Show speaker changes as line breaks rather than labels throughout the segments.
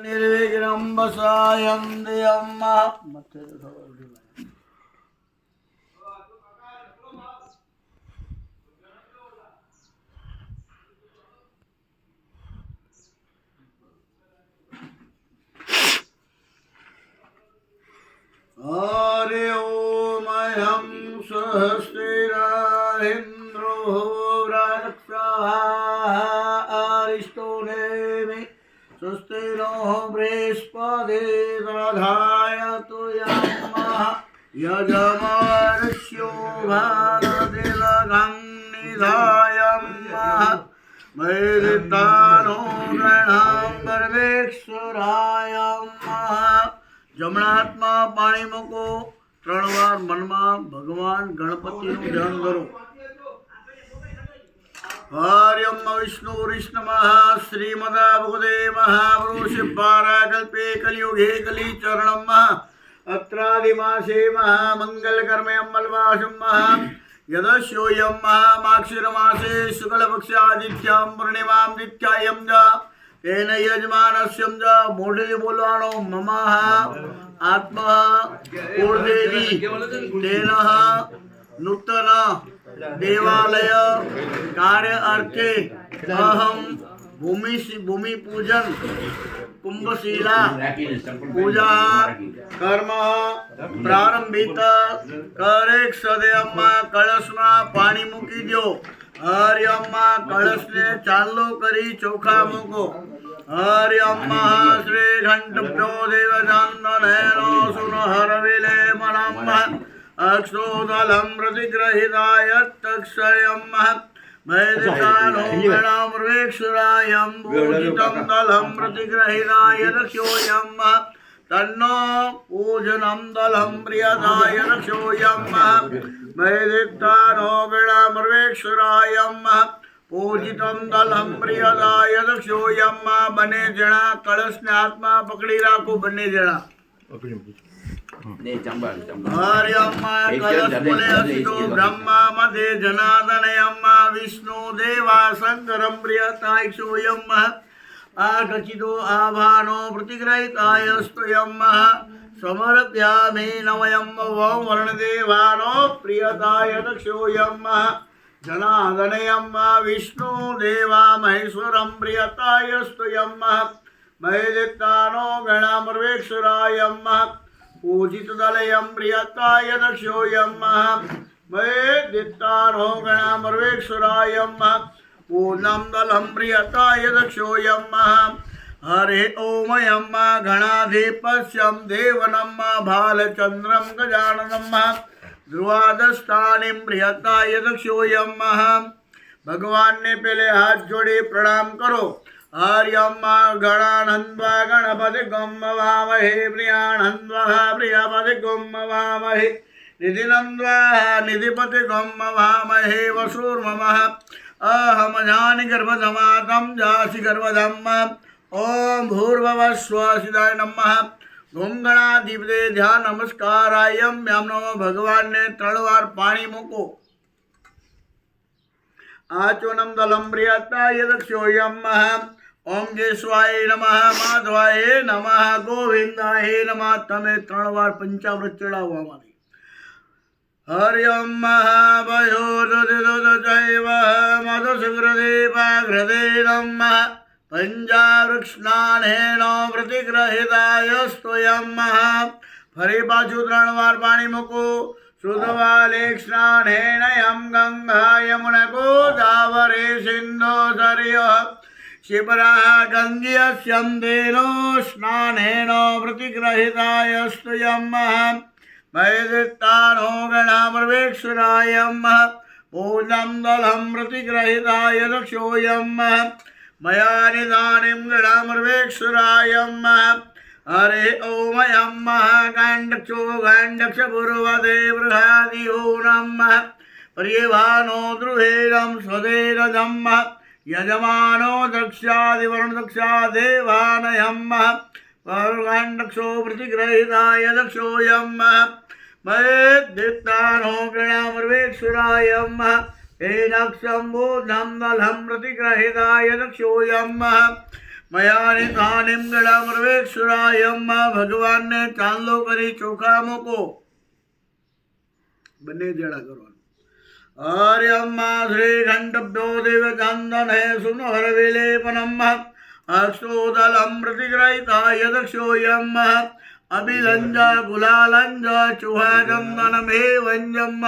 निर्विघ्नं वसायन्ति अम्मा हरि ओम अयं सहस्तिराहिन्द्रो रक्षः अरिष्टो नेमि स्वस्ति नो बृहस्पतिर्दधातु यम्मः यजमानस्यो भारतिलकं निधायम्मः वैदितानो गृणां सर्वेश्वरायम्मः जमणात्मा पाणी मूको 3 વાર મનમાં ભગવાન ગણપતિનું ધ્યાન કરો. હરિયમ વિષ્ણુ વિષ્ણુમઃ શ્રીમદા ભગવતે મહાપુરુષિપારા કલ્પે કલિયુગે કલિચરણમ અત્રાદિમાસે મહામંગલકર્મે અમલવાસમ યદસ્યોયમ માક્ષિરમાસે શુક્લપક્ષાદિત્યામ પૂર્ણિમામ દિત્યાયમ જ तेन यजमानस्यं च मोढे बोलवानो ममः आत्मा कोर्देवी तेन नूतन देवालय कार्य अर्थे अहम भूमि पूजन कुंभशिला पूजा कर्म प्रारंभित करे सदैव कलश में पानी मूकी दो. हरि अम्मा कलश ने चालो करी चोखा मूको. हरि अम्मा श्री घंटभ्यो देवचंदनेनो सुनहर विले मनम अक्षोदलम प्रतिग्रहिताय तक्षयम वैदिकानो गणामृवेक्षुरायं पूजितं दलं प्रतिग्रहिताय रक्षोयम तन्नो पूजनं दलं प्रियदाय रक्षोयम वैदिकानो गणामृवेक्षुरायं पूजितं दलं प्रियदाय रक्षोयम. बने जणा कलश ने हाथ में पकड़ी राखो. बने जणा हरि अम्मा कलश बोले असितो ब्रह्मा मधे जनादनयम विष्णु देवा शंकरम प्रियतायक्षोयम आठचितो आभानो प्रतिग्रहिताय स्तुयम समर्प्यामि नवयम वं वर्णदेवानो प्रियताय दक्षोयम जनादनयम विष्णु देवा महेश्वरम प्रियताय स्तुयम वैदितानो गणामृवेक्षुरायम पूजित दलयं प्रियताय दक्षोयम वैदितानो गणामृवेक्षुरायम पूर्णं दलं प्रियताय दक्षोयम. हरे ओम यम गणाधिपस्यं देवनं भालचंद्रं गजाननं ध्रुवादस्थानिं प्रियताय दक्षोयम. भगवान ने पहले हाथ जोड़े प्रणाम करो. हरियम्मा गणानंद्वा गणपति गम्मवामहे प्रियानंद्वा प्रियपति गम्मवामहे निधिनंद्वा निधिपति गम्मवामहे वसूर्ममः अहम जानि गर्भधमातं जासि गर्भधम्. ओम भूर्भुवः स्वसिदाय नमः. ओम गणाधिपते ध्यान नमस्कारायम याम नमो. भगवान ने 3 વાર पाणी मूको. आचोनम दलम प्रियताय दक्षोयम. ओम केशवाय नमः माधवाय नमः गोविंदाय नमः. तमे 3 વાર पंचामृत चढ़ाववा माटे. हरियम भयो दुदिदुदैव मधुसुग्रदेवाग्रदेनम पंचावृक्षनानेनो प्रतिग्रहिताय स्तुयम. फरी पाछू 3 વાર पाणी मूको. शुद्धवालेख स्नानेन यम गंगा यमुना गोदावरी सिंधु सरयः शिवराः गंगेयस्यं देनो स्नानेन प्रतिग्रहिताय स्तुयम. वैदितानो गणामृवेक्षुरायं पूर्णं दलं प्रतिग्रहिताय दक्षोयम. मया निधानिं गणामृवेक्षुरायं. हरे ओम यम गांडक्षो गांडक्ष पूर्वदे बृहदियो नमः. प्रियभानो द्रुहेरं स्वदेरजं यजमानो दक्षादिवर्ण दक्षादेवानयं गांडक्षो प्रतिग्रहिताय दक्षोयम. वैदितानो गणामृवेक्षुरायं हेनक्षं बोधं दलं प्रतिग्रहिताय दक्षोयम. મયાની તાનિમ ગળામર્વેક્ષુરાયમ્મા ભગવાનને ચાંદલો કરી ચોખા મૂકો. બંને જણા કરવાનું. હર્યમ્મા શ્રી ઘંટભ્યો દેવ ચાંદન હે સુનહર વિલેપનમ અક્ષોદલમ પ્રતિગ્રહિતાય દક્ષોયમ અભિલંજા ગુલાલંજા ચુહાચંદનમે વંજમ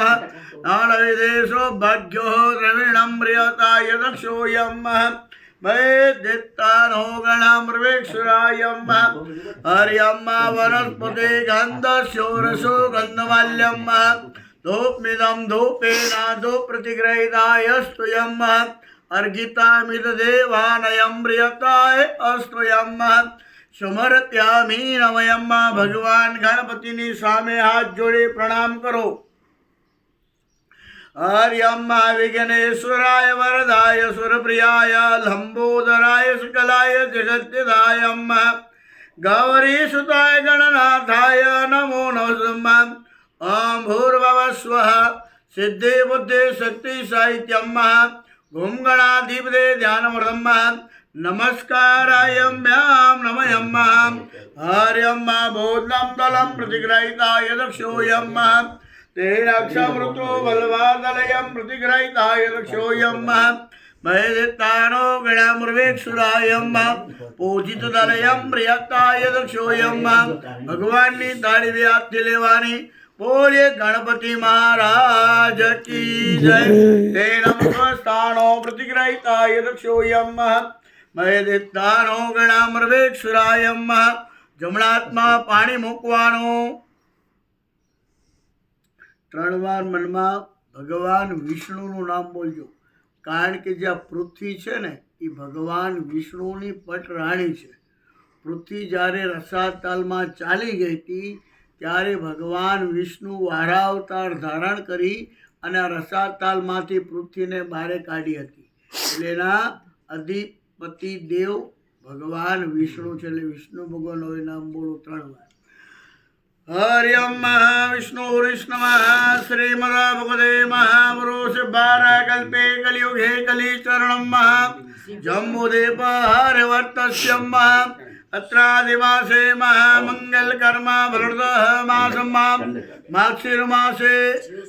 નાળવિદેશો ભાગ્યો દ્રવિણમ પ્રિયતાય દક્ષોયમ વૈદ્યતાનો ગણામૃવેક્ષુરાયમ હર્યમ વનસ્પતિ ગંધસ્યો રસો ગંધમાલ્યમ ધૂપમિદમ ધૂપેના ધૂપ પ્રતિગ્રહિતાયસ્તુયમ અર્ઘિતામિદ દેવાનયમ પ્રિયતાય અસ્તુયમ સમર્પ્યામી નમયમ. ભગવાન ગણપતિની સામે હાથ જોડી પ્રણામ કરો. હર્યમ વિઘ્નેશ્વરાય વરદાય સુરપ્રિયાય લંબોદરાય સકલાય જગત્યદાયમ ગૌરી સુતાય ગણનાથાય નમો નમઃ. ઓમ ભૂર્ભુવઃ સ્વઃ સિદ્ધિ બુદ્ધિ શક્તિ સાહિત્યમ ગુમ ગણાધિપતે ધ્યાનમૃતમ નમસ્કારાયમ્યામ નમયમ. હર્યમ બોધમ દલમ પ્રતિગ્રહિતાય દક્ષોયમ તેનાક્ષમૃતો બલવાદલયમ પ્રતિગ્રહિતાય દક્ષોયમ મહેદત્તાનો ગણામૃવેક્ષુરાયમ પૂજિત દલયમ પ્રિયતાય દક્ષોયમ. ભગવાનની તાળી હાથથી લેવાની. બોલે ગણપતિ મહારાજ કી જય. તે નમસ્કારો પ્રતિગ્રહિતાય દક્ષોયમ મહેદત્તાનો ગણામૃવેક્ષુરાયમ. જમણાત્મા પાણી મૂકવાનું. 3 વાર મનમાં ભગવાન વિષ્ણુનું નામ બોલજો. કારણ કે જે પૃથ્વી છે ને એ ભગવાન વિષ્ણુની પટરાણી છે. પૃથ્વી જ્યારે રસાતલમાં ચાલી ગઈ હતી ત્યારે ભગવાન વિષ્ણુ વારાવતાર ધારણ કરી અને આ રસાતાલમાંથી પૃથ્વીને બહાર કાઢી હતી. એટલે એના અધિપતિ દેવ ભગવાન વિષ્ણુ છે. એટલે વિષ્ણુ ભગવાન હોય નામ બોલો 3 વાર. હર્યમ વિષ્ણુ વિષ્ણવ શ્રીમદ ભગવતે મહાપુરુષ 12 કલ્પે કલિયુગે કલિચરણમ જમ્બુદેવ હરિવર્તસ્યમ અત્રાદિવાસે મહામંગલ કર્મ ભરત માસમ માક્ષીર્માસે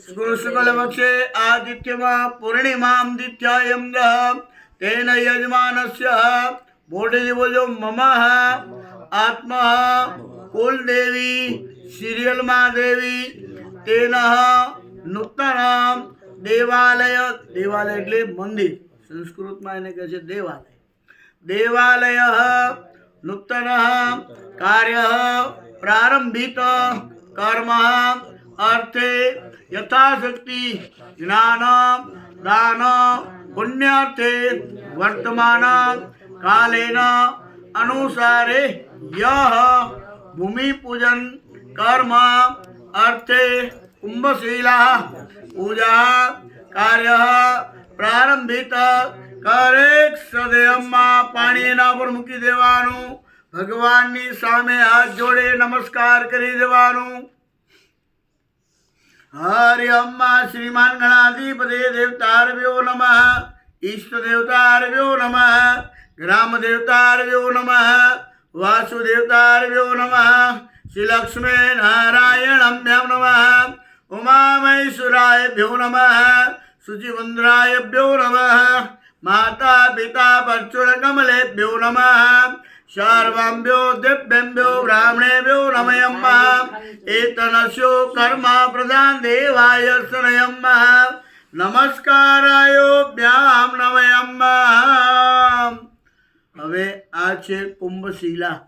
શુક્લપક્ષે આદિત્યમાં પૂર્ણિમામ દિત્યાયમ તેન યજમાનસ્ય મોઢેથી બોલજો મમ આત્મા કુલદેવી સિરિયલમાં દેવી તેન નૂતન દેવાલય. દેવાલય એટલે મંદિર. સંસ્કૃતમાં એને કહે છે દેવાલય. દેવાલય નૂતન કાર્ય પ્રારંભિત કર્મ અર્થે યથાશક્તિ જ્ઞાન દાન પુણ્યાર્થે વર્તમાન કાલેન અનુસારે યહ ભૂમિ પૂજન કર્મ અર્થે કુંભશીલા પૂજા કાર્ય પ્રારંભિત કરે. સદયમાં પાણી એના પર મૂકી દેવાનું. ભગવાનની સામે હાથ જોડે નમસ્કાર કરી દેવાનું. હરિયમ શ્રીમાન ગણાધિપતે દેવતાર્ભ્યો નમઃ. ઈષ્ટ દેવતાર્ભ્યો નમઃ. ગ્રામ દેવતાર્ભ્યો નમઃ. વાસુદેવતાર્ભ્યો નમઃ. શ્રી લક્ષ્મી નારાયણભ્યો નમઃ. ઉમામહેશ્વરાયભ્યો નમઃ. શુચિવંદ્રાયભ્યો નમઃ. માતા પિતા પરચુર કમલેભ્યો નમઃ. સર્વભ્યો દિવ્યેભ્યો બ્રાહ્મણેભ્યો નમયમ. એતનસ્યો કર્મ પ્રદાન દેવાય સ્નયમ. નમસ્કારાયોભ્યામ નમયમ. હવે આ છે કુંભશીલા.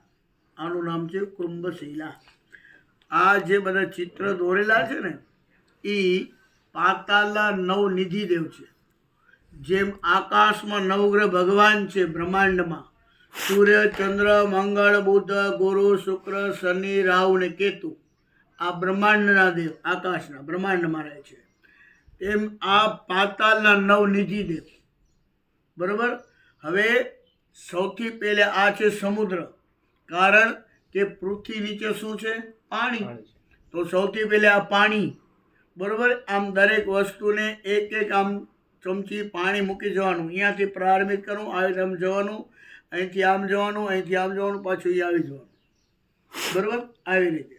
આનું નામ છે કુંભશીલા. આ જે બધા ચિત્ર દોરેલા છે ને એ પાતાળના 9 નિધિદેવ છે. જેમ આકાશમાં નવગ્રહ ભગવાન છે બ્રહ્માંડમાં. સૂર્ય ચંદ્ર મંગળ બુધ ગુરુ શુક્ર શનિ રાહુ ને કેતુ આ બ્રહ્માંડના દેવ આકાશના બ્રહ્માંડમાં રહે છે. એમ આ પાતાળના 9 નિધિદેવ. બરાબર. હવે સૌથી પહેલા આ છે સમુદ્ર. કારણ કે પૃથ્વી નીચે શું છે? પાણી. તો સૌથી પહેલા આ પાણી. બરાબર. આમ દરેક વસ્તુને એક એક આમ ચમચી પાણી મૂકી જવાનું. અહીંયાથી પ્રારંભિત કરવું, આવી આમ જવાનું અહીંથી આમ જવાનું, અહીંથી આમ જવાનું, પાછું એ આવી જવાનું. બરાબર? આવી રીતે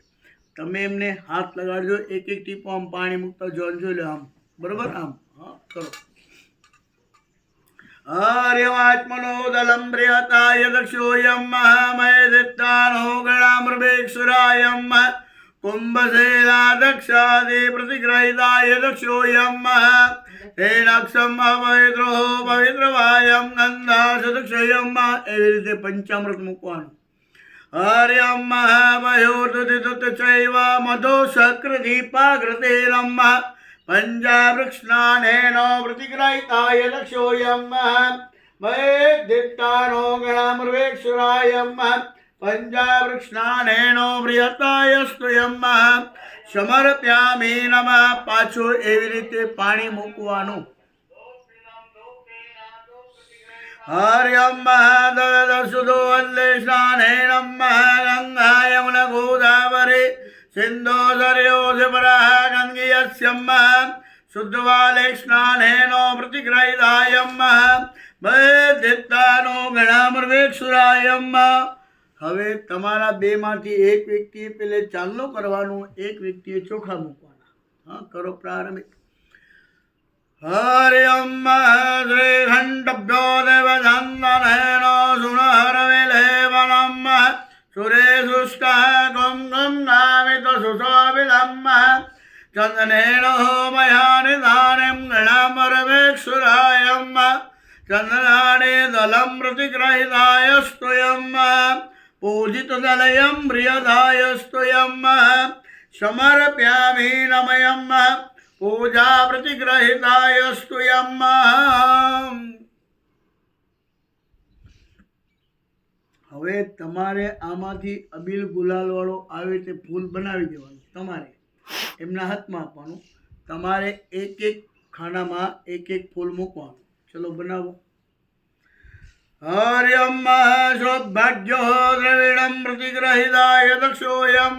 તમે એમને હાથ લગાડજો, એક એક ટીપો આમ પાણી મૂકતા જોવાનું, જોઈ લો આમ. બરાબર? આમ. હા, કરો. આર્યમાત્મનો દલમ પ્રિયતાય દક્ષોયમ મહામયદિત્તાનો ગણામૃવેક્ષુરાયમ કુંભશેલા દક્ષાદે પ્રતિગ્રહિતાય દક્ષોયમ તેનક્ષમ પવિત્રો પવિત્રવાયમ ગંધાસદક્ષયમ. એવી રીતે પંચામૃત મૂકવાનું. હર્યમ મહામયોદુદિદુતચૈવ મધો શક્રદીપાઘૃતેરમ પંચાવૃક્ષનાનેનો પ્રતિગ્રહિતાય દક્ષોયમ મહેદ્દિત્તાનો ગણામૃવેક્ષુરાયમ પંચાવૃક્ષનાનેનો પ્રિયતાય સ્તુયમ સમર્પ્યામિ નમઃ. પાછું એવી રીતે પાણી મૂકવાનું. હર્યમ મહાદરસુદો વલ્લેશાનેનમ ગંગાયમન ગોદાવરી સિંધો સરયોષપરા ગંગીયસ્યમ શુદ્ધવાલે સ્નાનેનો પ્રતિગ્રહિતાયમ મહેદ્દિત્તાનો ગણામૃવેક્ષુરાયમ. હવે તમારા બેમાંથી એક વ્યક્તિએ પેલે ચાલનું કરવાનું, એક વ્યક્તિએ ચોખા મૂકવાના. હા, કરો પ્રારંભિક. હર્યમ શ્રીખંડભ્યો દેવચંદનેનો સુનહરવિલેવનમ સુરેશુષ્ક ગમ ગમ નામિત સુશોભિતમ ચંદનેનો મયા નિધાનમ ગણામૃવેક્ષુરાયમ ચંદનાને દલમ પ્રતિગ્રહિતાય સ્તુયમ પૂજિતદલયમ પ્રિયદાય સ્તુયમ સમર્પ્યામિ નમયમ પૂજા પ્રતિગ્રહિતાય સ્તુયમ. હવે તમારે આમાંથી અબીલ ગુલાલ વાળો આવી રીતે ફૂલ બનાવી દેવાનું. તમારે એમના હાથમાં આપવાનું. તમારે એક એક ખાનામાં એક એક ફૂલ મૂકવાનું. ચલો બનાવો. હર્યમ સૌભાગ્યો દ્રવિણમ પ્રતિગ્રહિતાય દક્ષોયમ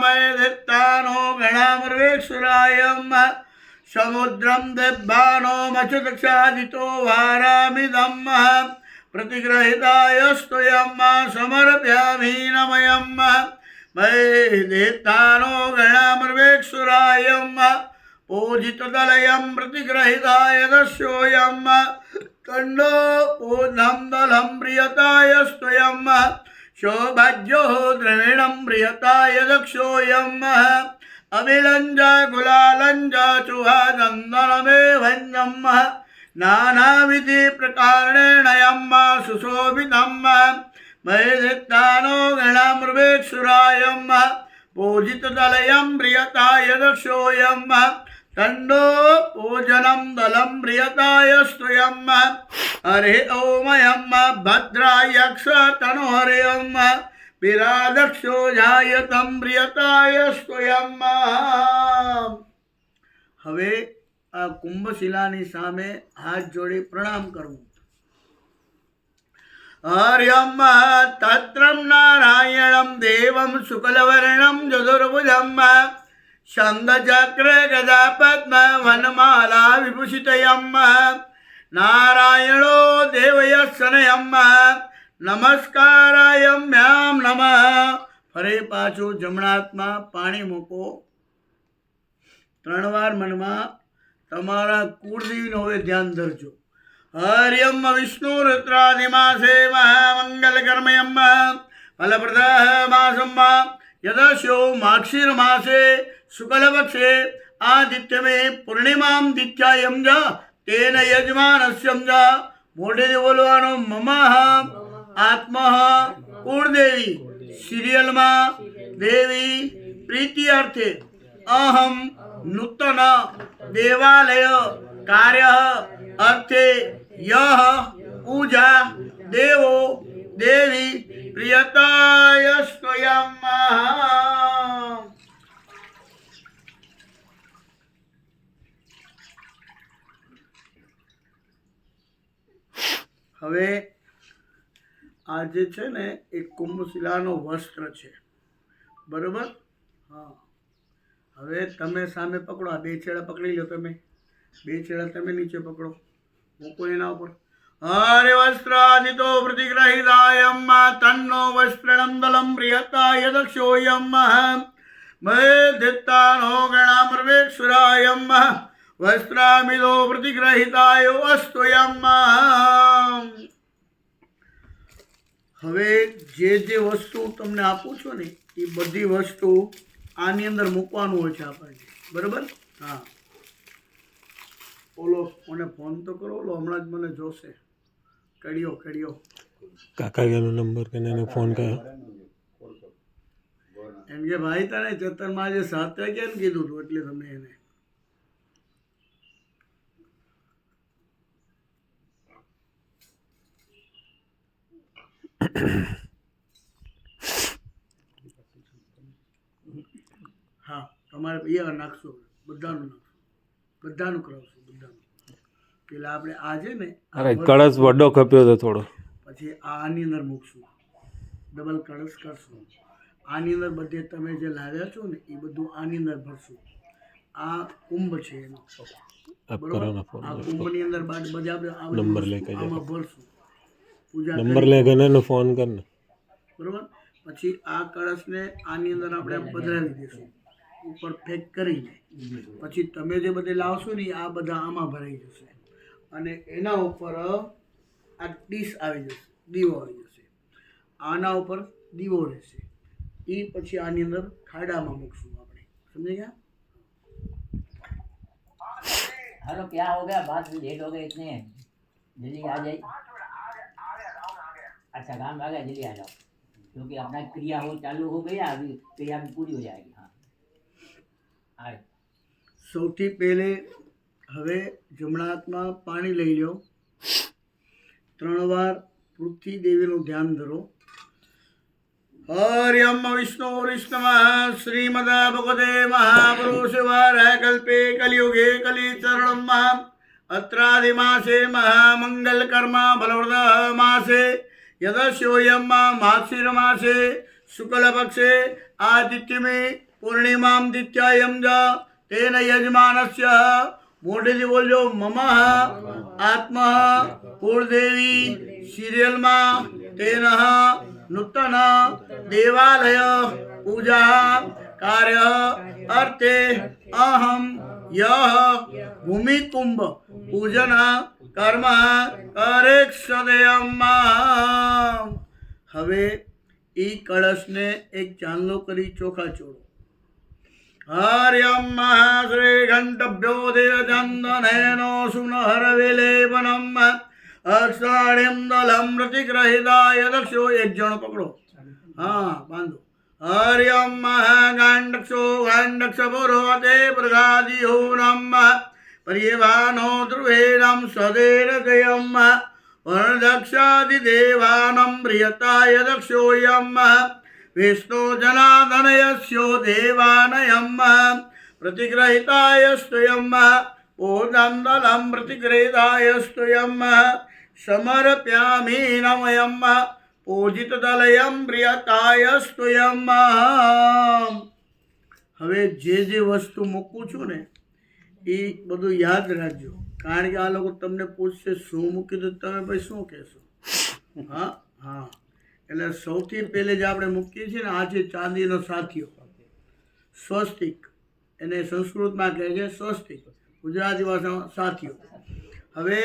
મહેદ્દિત્તાનો ગણામૃવેક્ષુરાયમ સમુદ્રમ દેબ્બાનો મચ્છદક્ષાદિતો વારામિદમ પ્રતિગ્રહિતાય સ્તુયમ સમર્પ્યામિ નમયમ મહેદ્દિત્તાનો ગણામૃવેક્ષુરાયમ પૂજિતદલયમ પ્રતિગ્રહિતાય દસ્યોયમ કંડો પૂર્ણમ દલમ પ્રિયતાય સ્તુયમ સૌભાગ્યો દ્રવિણમ પ્રિયતાય દક્ષોયમ અબિલંજા ગુલાલંજા ચુહા ચંદનમેવન્યમ નાનાવિધિ પ્રકારેણયમ સુશોભિતમ મહેદ્દિત્તાનો ગણામૃવેક્ષુરાયમ પૂજિતદલયમ પ્રિયતાય દક્ષોયમ કંડો પૂજનમ દલમ પ્રિયતાય સ્તુયમ હરે ઓમયમ ભદ્રાયક્ષ તનોહરેયમ વિરાદક્ષો જાયતમ પ્રિયતાય સ્તુયમ. હવે આ કુંભશિલાની સામે હાથ જોડી પ્રણામ કરવું. હર્યમ તત્રમ નારાયણમ દેવમ શુક્લવર્ણમ ચતુર્ભુજમ શંખચક્ર ગદા પદ્મ વનમાલા વિભૂષિતયમ નારાયણો દેવયસનયમ નમસ્કારાયમ્યામ નમઃ. ફરી પાછું જમણા હાથમાં પાણી મૂકો. 3 વાર મનમાં તમારા કુળદેવીનો હવે ધ્યાન ધરજો. હર્યમ વિષ્ણુ રુદ્રાદિમાસે મહામંગલકર્મયમ ફલપ્રદમાસમ યદસ્યો માક્ષીર માસે શુક્લપક્ષે આદિત્યમે પૂર્ણિમામ દિત્યાયમ જ તેન યજમાનસ્યમ જ. મોઢેથી બોલવાનો મમ આત્મ કુળદેવી સિરિયલમાં દેવી પ્રીતિ અર્થે અહમ નૂતન દેવાલય કાર્ય અર્થે યહ પૂજા દેવો દેવી પ્રિયતાય સ્વયં. હવે આ જે છે ને એ કુંભશિલાનો વસ્ત્ર છે. બરોબર? હા. હવે તમે સામે પકડો. આ 2 છેડા પકડી લો. તમે 2 છેડા તમે નીચે પકડો. મૂકો એના ઉપર. હરે વસ્ત્રાદિતો પ્રતિગ્રહિતાયમ તન્નો વસ્ત્રણંદલમ પ્રિયતાય દક્ષોયમ મેધિત્તાનો ગણામર્વેક્ષુરાયમ વસ્ત્રામિદો પ્રતિગ્રહિતાય અસ્તુયમ. હવે જે વસ્તુ તમને આપું છું ને એ બધી વસ્તુ આની અંદર મૂકવાનું હોય છે આપણને, બરાબર? હા, ઓલો મને ફોન તો કરો, ઓલો હમણાં જ મને જોશે. કડિયો
કાકાનો નંબર કે એને ફોન કર્યો
એમ કે ભાઈ તને ચેતનમાં આજે 7 વાગ્યા ને કીધું હતું, એટલે તમે એને હા તમારે એ નાખશો, બધાનું કરાવશું, બધાનું. એટલે આપણે આજે ને
અરે કળશ વડો ખપ્યો હતો થોડો,
પછી આની અંદર મૂકશું, ડબલ કળશ કરશું. આની અંદર બધે તમે જે લાવ્યા છો ને એ બધું આની અંદર ભરશું. આ કુંભ છે એનો, બરોબર? આ કુંભની અંદર બધા આપણે
નંબર લે કે
આમાં ભરશું, પૂજા
નંબર લે કે એને ફોન કરને,
બરોબર? પછી આ કળશને આની અંદર આપણે પધરાવી દઈશું, ઉપર પેક કરીને. પછી તમે જે બધે લાવશો ને આ બધા આમાં ભરાઈ જશે, અને એના ઉપર આ ડીશ આવી જશે, દીવો આવી જશે. આના ઉપર દીવો રહેશે. એ પછી આની અંદર ખાડામાં મૂકશું આપણે, સમજી ગયા?
हेलो, क्या हो गया? बात लेट हो गए इतने, जल्दी आ जाइए. अच्छा, काम आ गया, जल्दी आ जाओ, क्योंकि अपना क्रिया हो चालू हो गया, अभी क्रिया भी पूरी हो जाएगी. हाँ,
સૌથી પહેલે હવે જમણા હાથમાં પાણી લઈ લો, 3 વાર પૃથ્વી દેવીનું ધ્યાન ધરો. હરિયમ વિષ્ણુ વિષ્ણવ શ્રીમદ ભગવતે મહાપુરુષવાર કલ્પે કલિયુગે કલિચરણમ અત્રાદિમાસે મહામંગલ કર્મ બલવૃદ માસે યદસ્યોયમ માસિરમાસે શુક્લપક્ષે આદિત્યમે પૂર્ણિમામ દિત્યાયમ જ તેન યજમાનસ્ય. મોઢેથી બોલજો મમ આત્મ કુળદેવી સિરિયલમાં તેન નૂતન દેવાલય પૂજા કાર્ય અર્થે અહમ યહ ભૂમિકુંભ પૂજન કર્મ કરેક્ષદેયમ. હવે ઈ કળશને એક ચાંદલો કરી ચોખા ચોળો. હર્યમ શ્રી ઘંટભ્યો દેવચંદનેનો સુનહર વિલેપનમ અક્ષાણ્યમ દલમ પ્રતિગ્રહિતાય દક્ષો. એક જણો પકડો, હા બાંધો. હર્યમ ગાંડક્ષો ગાંડક્ષ પુરોતે પ્રગાદિહો નમ પર્યવાનો ધ્રુવેણમ સદેરજયમ વર્ણદક્ષાદિદેવાનમ પ્રિયતાય દક્ષોયમ વિષ્ણુ જનાદનયસ્યો દેવાનયમ પ્રતિગ્રહિતાય સ્તુયમ ઓદંદલમ પ્રતિગ્રહિતાય સ્તુયમ સમર્પ્યામિ નમયમ પૂજિત દલયમ પ્રિયતાય સ્તુયમ. હવે જે વસ્તુ મૂકું છું ને એ બધું યાદ રાખજો, કારણ કે આ લોકો તમને પૂછશે શું મૂક્યું તો તમે ભાઈ શું કહેશો? હા, એટલે સૌથી પહેલે જે આપણે મૂકીએ છીએ ને આ છે ચાંદીનો સાથીઓ, સ્વસ્તિક. એને સંસ્કૃતમાં કહે છે સ્વસ્તિક, ગુજરાતી ભાષામાં સાથીઓ. હવે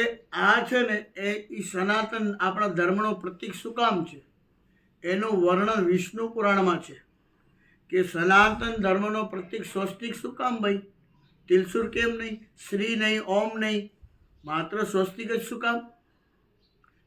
આ છે ને એ સનાતન આપણા ધર્મનો પ્રતીક શું કામ છે એનું વર્ણન વિષ્ણુ પુરાણમાં છે કે સનાતન ધર્મનો પ્રતીક સ્વસ્તિક શું કામ ભાઈ? તિલસુર કેમ નહીં, શ્રી નહીં, ઓમ નહીં, માત્ર સ્વસ્તિક જ શું કામ?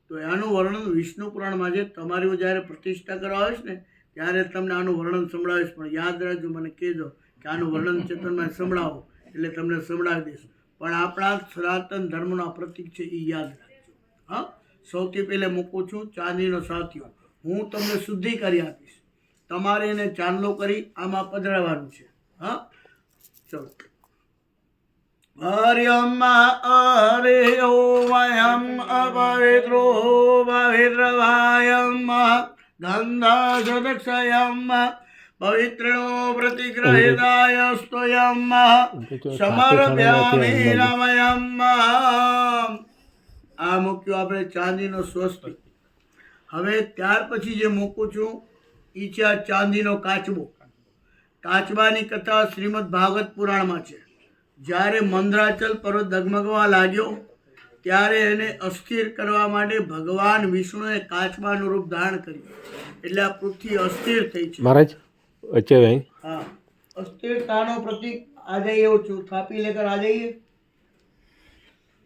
તો આનું વર્ણન વિષ્ણુ પુરાણમાં છે. તમારી જ્યારે પ્રતિષ્ઠા કરવા આવીશ ને ત્યારે તમને આનું વર્ણન સંભળાવીશ, પણ યાદ રાખજો, મને કહેજો કે આનું વર્ણન ચેતનમાં સંભળાવો, એટલે તમને સંભળાવી દઈશ. પણ આપણા સનાતન ધર્મના પ્રતીક છે એ યાદ રાખજો. હા, સૌથી પહેલાં મૂકું છું ચાંદીનો સાથીઓ. હું તમને શુદ્ધિ કરી આપીશ, તમારે એને ચાંદલો કરી આમાં પધરાવવાનું છે. હા, ચલો. હરિયમ હરે ઓમ અપવિત્રો પવિત્રવાયમ ગંધાસદક્ષયમ પવિત્રણો પ્રતિગ્રહિતાય સ્તોયમ સમર્પ્યામિ નમયમ. આ મૂક્યું આપણે ચાંદીનો સ્વસ્તિક. હવે ત્યાર પછી જે મૂકું છું એ છે આ ચાંદીનો કાચબો. કાચબાની કથા શ્રીમદ ભાગવત પુરાણમાં છે. જ્યારે મંદરાચલ પર્વત ડગમગવા લાગ્યો ત્યારે એને અસ્થિર કરવા માટે ભગવાન વિષ્ણુએ કાચબાનું રૂપ ધારણ કર્યું. એટલે આ પૃથ્વી અસ્થિર થઈ છે.
महाराज अच्छे भाई
हाँ, अस्थिरताનો પ્રતીક आ जाइए वो थापी लेकर आ जाइए.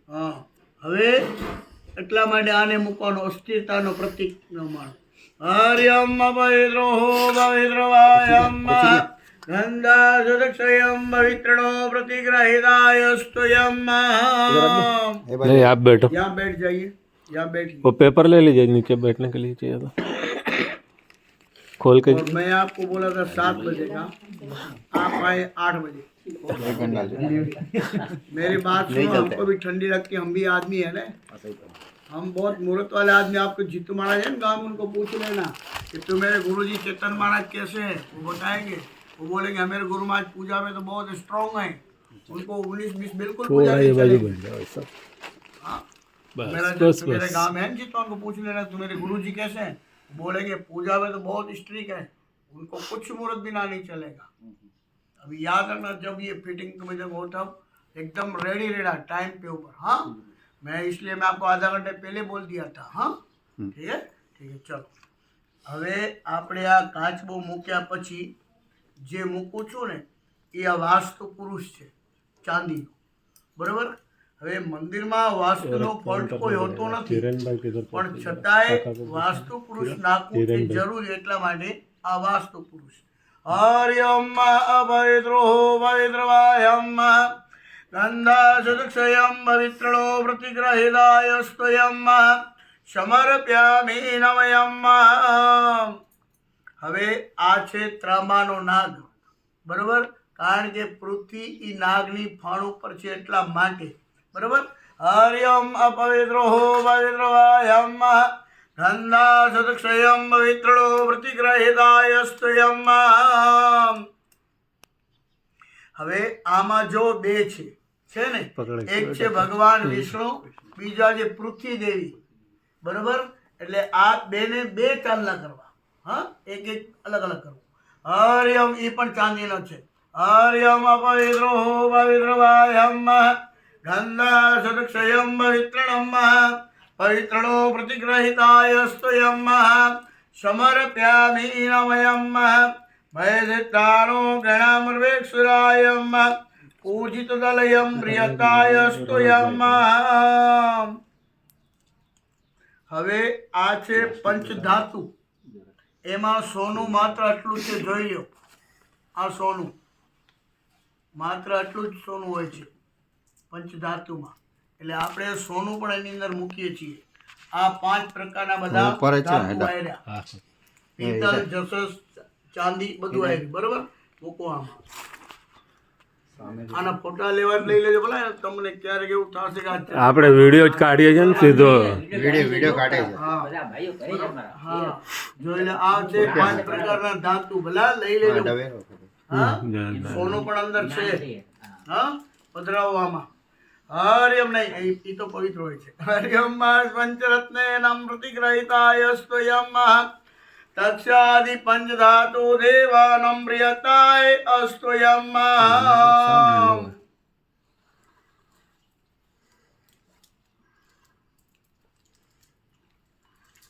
हाँ, હવે એટલા માટે આને મૂકવાનો અસ્થિરતાનો પ્રતીક ન માનો. હરિયમ પવિત્રો પવિત્રવાયમ ગંધા સુદક્ષયમ પવિત્રણો પ્રતિગ્રહિતાય સ્તુયમ.
नहीं आप बैठो
यहाँ बैठ जाइए, यहाँ बैठिए.
वो पेपर ले लीजिए नीचे बैठने के लिए चाहिए तो खोल के
और मैं आपको बोला था 7 बजे का, आप आए 8 बजे. मेरी बात सुनो, हमको भी ठंडी लगती है, हम भी आदमी है ना, हम बहुत मुहूर्त वाले आदमी. आपको जीतू महाराज है ना गाँव, उनको पूछ लेना कि तू मेरे गुरुजी चेतन महाराज कैसे हैं, वो बताएंगे. वो बोलेंगे हमारे गुरु महाराज पूजा में तो बहुत स्ट्रांग है, उनको 19-20 बिल्कुल पूजा नहीं चलेगी. हाँ, मेरे गाँव में है जीतू, उनको पूछ लेना तू मेरे गुरुजी कैसे हैं, बोलेंगे पूजा में तो बहुत स्ट्रिक्ट है, उनको कुछ मुहूर्त बिना नहीं चलेगा. अभी याद रखना, जब ये फिटिंग में जब होता एकदम रेडी रहना टाइम पे ऊपर. हाँ, मैं इसलिए मैं आपको आधा घंटे पहले बोल दिया था. हाँ, ठीक है, ठीक है. चलो હવે આપણે આ કાચબો મૂક્યા પછી જે મૂકું છું ને એ આ વાસ્તુ પુરુષ છે ચાંદીનો. બરાબર. હવે મંદિરમાં વાસ્તુનો ફોલ્ટ કોઈ હોતો નથી, પણ છતાંય વાસ્તુ પુરુષ નાખવું એ જરૂરી, એટલા માટે આ વાસ્તુ પુરુષ. હરિયમ અપવિત્રો પવિત્રવાયમ ગંધા સુદક્ષયમ પવિત્રણો પ્રતિગ્રહિતાય સ્તુયમ સમર્પ્યામિ નમયમ. હવે આ છે ત્રાંબાનો નાગ. બરાબર. કારણ કે પૃથ્વી એ નાગની ફાણ ઉપર છે એટલા માટે. બરાબર. હરિયમ અપવિત્રો પવિત્રવાયમ ગંધા સદક્ષયમ પવિત્રણો પ્રતિગ્રહિતાય સ્તુયમ. હવે આમાં જો બે છે ને, એક છે ભગવાન વિષ્ણુ, બીજા છે પૃથ્વી દેવી. બરાબર. એટલે આ બેને બે ચાંદલા કરવા. હા, એક એક અલગ અલગ કરવું. હરિયમ એ પણ ચાંદીનો છે. હરિયમ અપવિત્રો પવિત્રવાયમ ગંધા સદક્ષયમ પવિત્રણમ પવિત્રણો પ્રતિગ્રહિતાય સ્તુયમ સમર્પ્યામિ નમયમ ભયસિદ્ધાનો ગણામર્વેક્ષુરાયમ પૂજિત દલયમ પ્રિયતાય સ્તુયમ. હવે આ છે પંચધાતુ. એમાં સોનું માત્ર આટલું છે, જોઈ લો. આ સોનું માત્ર આટલું જ સોનું હોય છે પંચધાતુમાં. એટલે આપણે સોનું પણ એની અંદર મૂકીએ છીએ. આ 5 પ્રકારના બધા ધાતુ આવ્યા. પિત્તળ, જસસ, ચાંદી બધું આવ્યું. બરોબર. મૂકો આમાં. આના ફોટા લેવા લઈ લેજો ભલા. તમને ક્યારેક એવું થશે કે
આપણે વિડીયો જ કાઢીએ છીએ ને સીધો.
વિડીયો કાઢે છે.
બધા ભાઈઓ કરે છે મારા.
હા, જોઈ લે. આ છે 5 પ્રકારના ધાતુ. ભલા લઈ લેજો. હા, સોનું પણ અંદર છે. હા, પધરાવો આમાં. હરિયમ નહીં, એ તો પવિત્ર હોય છે. હરિયમ પંચરત્ને નમ પ્રતિગ્રહિતાય સ્તુયમ તક્ષાદિ પંચધાતુ દેવાનમ પ્રિયતાય અસ્તુયમ.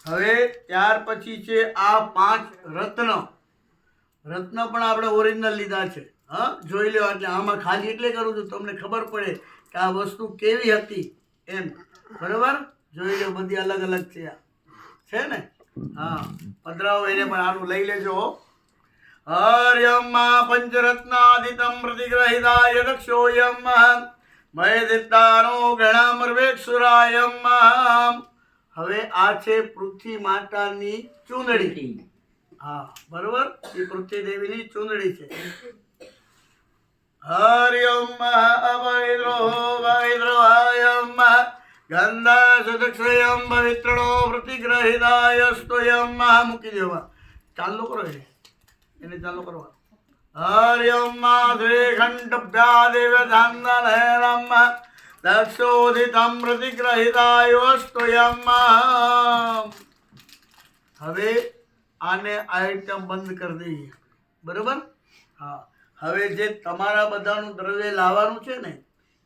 હવે ત્યાર પછી છે આ 5 રત્ન. રત્ન પણ આપણે ઓરિજિનલ લીધા છે. હા, જોઈ લો. એટલે આમાં ખાલી એટલે કરું છું તમને ખબર પડે કે આ વસ્તુ કેવી હતી એમ. બરોબર. જોઈ લો, બધી અલગ અલગ છે. છે ને. હા, પધરાવો એને પણ. આનું લઈ લેજો. હરિયમ પંચરત્નાદિતમ પ્રતિગ્રહિતાય દક્ષોયમ મયદિત્તાનો ગણામર્વેક્ષુરાયમ. હવે આ છે પૃથ્વી માતાની ચૂંદડી. હા, બરોબર. એ પૃથ્વી દેવીની ચૂંદડી છે. હરિયમ અપવિત્રો પવિત્રવાયમ ગંધા સદક્ષયમ પવિત્રણો પ્રતિગ્રહિતાય સ્તુયમ. મૂકી દેવા. ચાલુ કરો એને ચાલુ કરવા. હરિયમ શ્રી ઘંટભ્યા દેવ ધાંદનમ દક્ષોદિતમ પ્રતિગ્રહિતાયોસ્તોયમ હવે આને આઈટમ બંધ કરી દઈએ બરોબર. હા, હવે જે તમારા બધાનું દ્રવ્ય લાવવાનું છે ને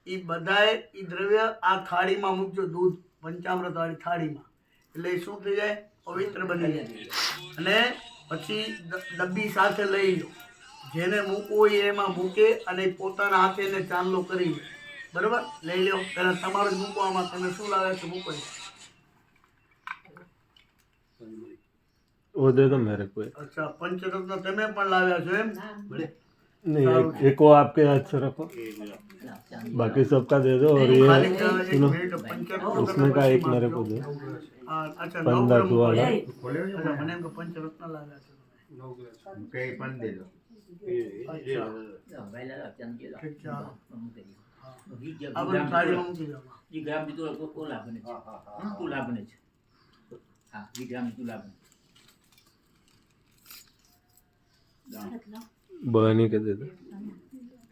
એ બધાએ એ દ્રવ્ય આ થાળીમાં મૂકજો, દૂધ પંચામૃત વાળી થાળીમાં, એટલે એ શું થઈ જાય, પવિત્ર બની જાય. અને પછી ડબ્બી સાથે લઈ લો, જેને મૂકવું હોય એમાં મૂકે અને પોતાના હાથે એને ચાંદલો કરી લે બરોબર. લઈ લો, પહેલા તમારું જ મૂકવામાં, તમે શું લાવે છે મૂકો.
वो दे दो मेरे को.
અચ્છા, પંચરત્ન તમે પણ લાવ્યા છો એમ?
नहीं, एक वो आपके हाथ से रखो, बाकी सबका दे दो. और ये सुनो, उसमें का एक मेरे को दो.
અચ્છા,
15 वाला.
મને એમ કે પંચરત્ન લાવ્યા છે તમે.
કઈ પણ દે દો.
અચ્છા,
વહેલા ચમચી લો.
ઠીક છે, હાલો.
મૂકી દો.
આ બધું થાળીમાં મૂકી દો.
જી ગ્રામ તુલા બને છે. તુલા બને છે. હા, જી ગ્રામ તુલા બને.
बहनी के दे दो,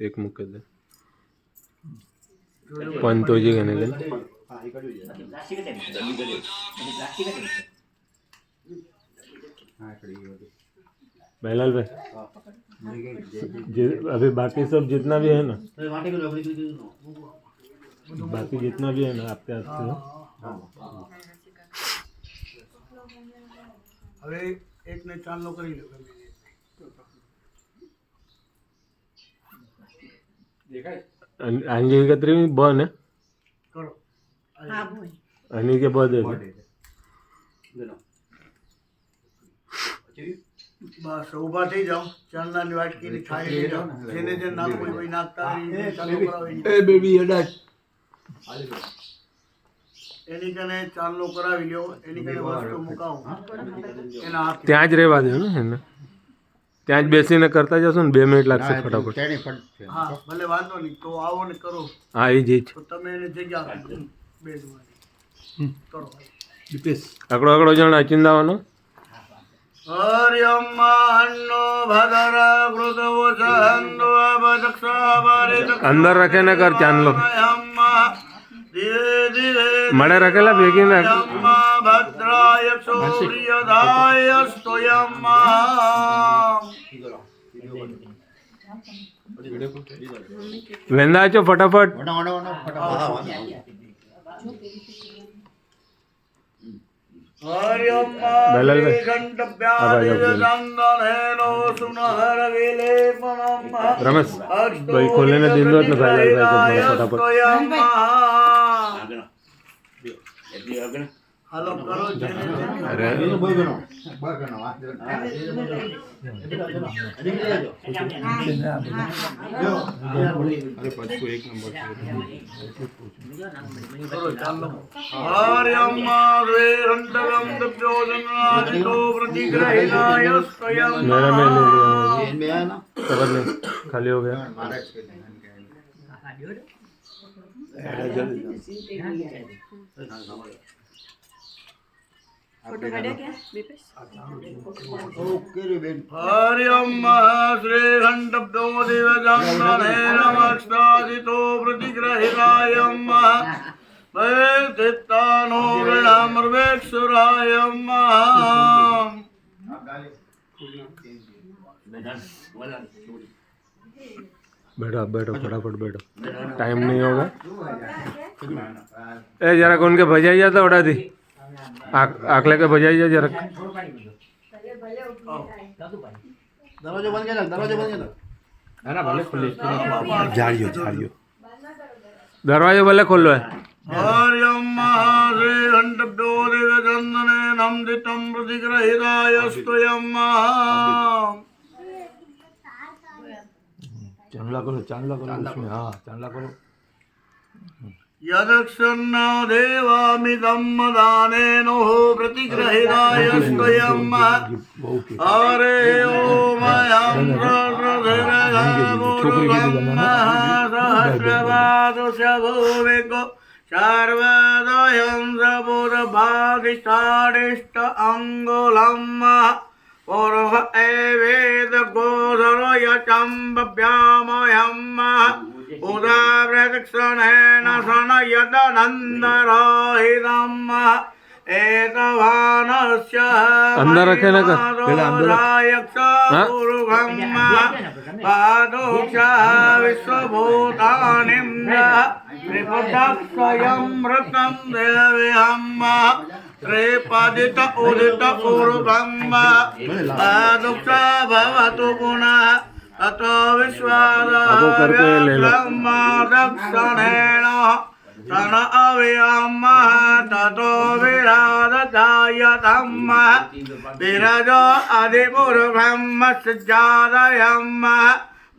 एक मुख के दे. पंतोजी कहने के
પ્લાસ્ટિક જ પ્લાસ્ટિક જ
હા કડી ગયો.
महलाल भाई, अभी बाकी सब जितना भी है ना, बाकी जितना भी है ना आपके हाथ से.
હવે એકને ચાંદલો કરી લો.
अंजी के कतरी में बन है,
કરો.
अनी के बाद
બસ ઊભા થઈ જાઓ, ચાંદલાની વાટકીની થાળી લઈ જાઓ, જેને જે નાખવું હોય નાખતા હોય, ચાલુ કરાવી. એની કને ચાંદલો કરાવી લ્યો, એની કને વસ્તુ મુકાવો એના હાથે.
ત્યાં જ રહેવા દો ને એને, ત્યાં જ બેસીને કરતા જશો ને 2 મિનિટ લાગશે ફટાફટ.
તેની ફટ
હા, ભલે વાંધો નહીં, તો આવો ને કરો,
હા એ જ
તો તમે એને જગ્યા આપી દો બેસવાની. કરો.
આકડો આકડો જણ અચિંદાવાનો.
હરિયમ્માન્નો ભદર કૃતવસંદો અબદક્ષાવરે
અંદર રખે ને કર ચાંદલો, મળે રખેલા ભેગી નાખ.
ભદ્રાય સૂર્યદાય સ્તોયમ્મા.
વેંદા છો ફટાફટ.
હરિયમ્માન્નો ઘંટભ્યાદિવ્યચંદનેનો સુનહર વિલેપનમ.
રમેશ ભાઈ ખોલે ને દીધો એટલે ભાઈ ફટાફટ.
હાલો કરો, જેને
અરે मेरा में ले लिया, खबर नहीं, खाली हो गया.
શ્રીઘંટભ્યોદિવચંદનેનમક્ષાદિતો પ્રતિગ્રહિતાયમ વૈતિત્તાનો ગૃણામર્વેક્ષુરાયમ.
बैठो आप, बैठो फटाफट बैठो, टाइम नहीं होगा. ए जरा कौन के बजाई जाता उड़ा दी, आँख लेके बजाई जा जरा.
દરવાજો બંધ કરી નાખ, દરવાજો બંધ કરી નાખ. ના ના ભલે ખુલ્લી
झाड़ियो झाड़ियो, दरवाजे भले खोलो है.
श्रीघंटभ्योदिवचंदनेनं दितं प्रतिग्रहिताय स्तुयम्.
चांदला करो उसमें, हाँ चांदला करो.
यदक्षन्न देवामिदं दानेनो प्रतिग्रहिताय स्तुयम्. हरे ओमयं सहस्रवादुषभूविको सर्वदयं सबुधभागिष्ठादिष्ट अङ्गुलम्. पुरुष एवेद गोधरो यचम्ब्यामयम्. उदाव्रक्षणेन सनयदनन्दरोहितम् एतवानस्य
अंदर रखे ना का? पहले अंदर रख। हाँ?
पादोक्षा विश्वभूतानिं त्रिपदक्षयमृतं देव्यम् त्रिपदित उदित ऊर्ध्वम् पादोक्षा भवतु पुनः ततो
अब करके ले लो।
विश्वादक्षणेन तन अव्ययम् ततो विराजतायतम् विरजो अधिपुरुषम् सज्जादयम्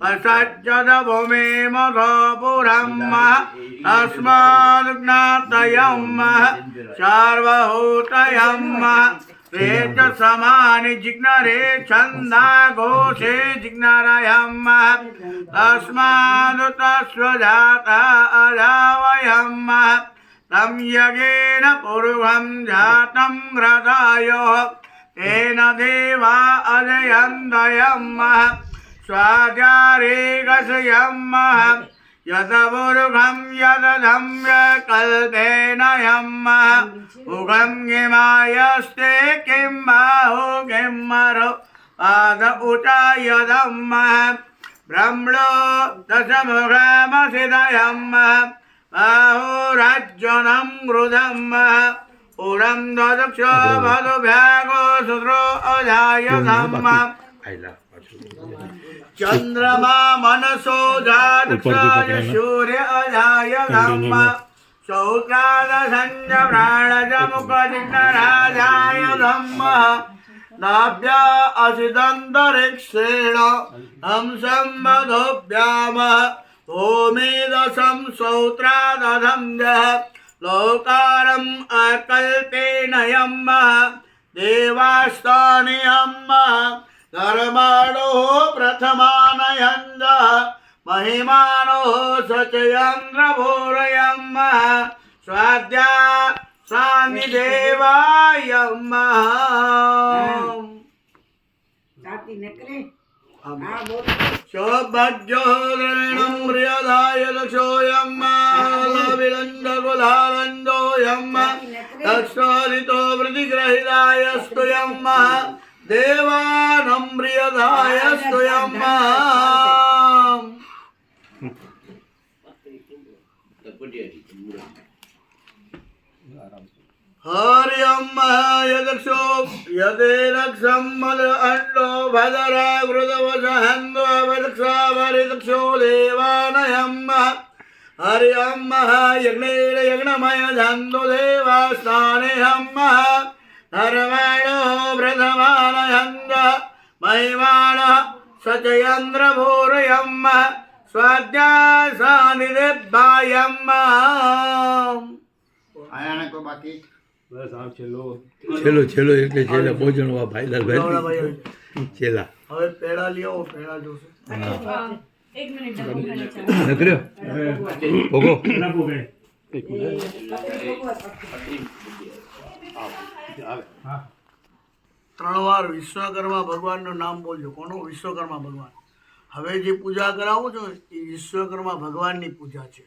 पश्यद भूमिमधोपुरम् तस्माद्ज्ञातयम् सार्वभूतयम् वेद समानि जिग्नरे छन्दा घोषे जिग्नरयम् तस्माद् तस्वजाता अजावयम् तं यज्ञेन पूर्वं जातं हृदयो तेन देवा अजयन्दयम् स्वाध्यारे गशयम् यदपूर्वं यदधम्य कल्पेन यम् मुखं किमायस्ते किं बाहु किं मरो पाद उचा यदम् ब्रह्मणो दशमुखमसिदयम् बाहुराज्यनं गृधम् पुरं ददक्ष मधुभ्यागो सुद्रो अजायधम् चंद्रमा मनसो जातक्षाय सूर्य अजाय धम्म शौत्राद संज प्राणज मुखजिग्नराजाय धम्म नाभ्या असिदन्तरिक्षेण हंसं मधुभ्याम ओमेदशं सौत्रादधं लोकारम् अकल्पेन यम् देवास्तानि यम् धर्माणो प्रथमानयन्द महिमानो सचयन्द्रभूरयम् स्वाद्या स्वामिदेवायम् सौभाग्यो द्रविणं प्रियदाय दक्षोऽयम् विलन्दकुलानन्दोऽयम् दक्षोरितो प्रतिग्रहितायस्तु यम् देवानं प्रियदायस्तु यम् हरियम् यदक्षो यदेरक्षं मद अण्डो भदरा वृदवसहन्दो वदक्षावरिदक्षो देवानयम् हरियम् यज्ञेन यज्ञमय धन्दो देवास्थानेऽहम् धर्माणो प्रथमानयन्द महिमानः सचयन्द्रभूरयम् स्वाद्या सानिदेभ्यायम्
आया को बाकी
बस आप चलो
છેલ્લો છેલ્લો એટલે છેલ્લા ભોજન વા ભાઈ છેલ્લા
હવે પેડા લ્યો પેડા જોશે
एक मिनट
નકર્યો ભોગો
ત્રણ વાર વિશ્વકર્મા ભગવાનનું નામ બોલજો. કોનું? વિશ્વકર્મા ભગવાન. હવે જે પૂજા કરાવો છો એ વિશ્વકર્મા ભગવાનની પૂજા છે.